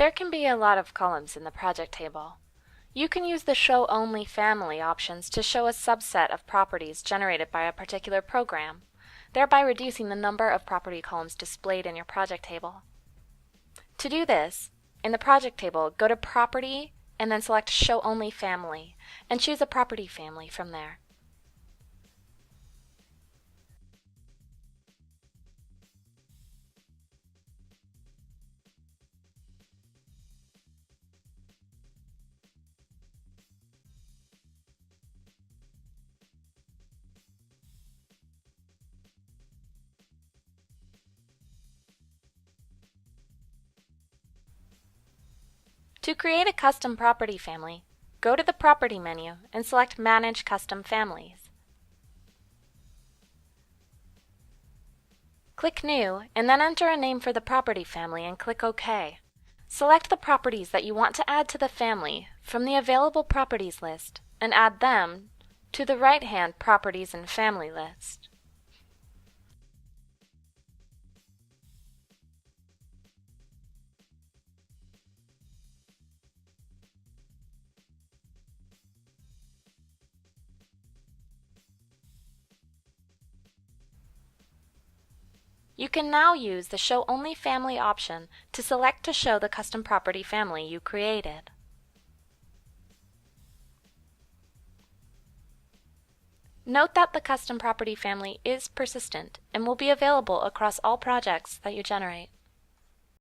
There can be a lot of columns in the project table. You can use the Show Only Family options to show a subset of properties generated by a particular program, thereby reducing the number of property columns displayed in your project table. To do this, in the project table, go to Property and then select Show Only Family and choose a property family from there. To create a custom property family, go to the Property menu and select Manage Custom Families. Click New and then enter a name for the property family and click OK. Select the properties that you want to add to the family from the Available Properties list and add them to the right-hand Properties and Family list. You can now use the Show Only Family option to select to show the custom property family you created. Note that the custom property family is persistent and will be available across all projects that you generate.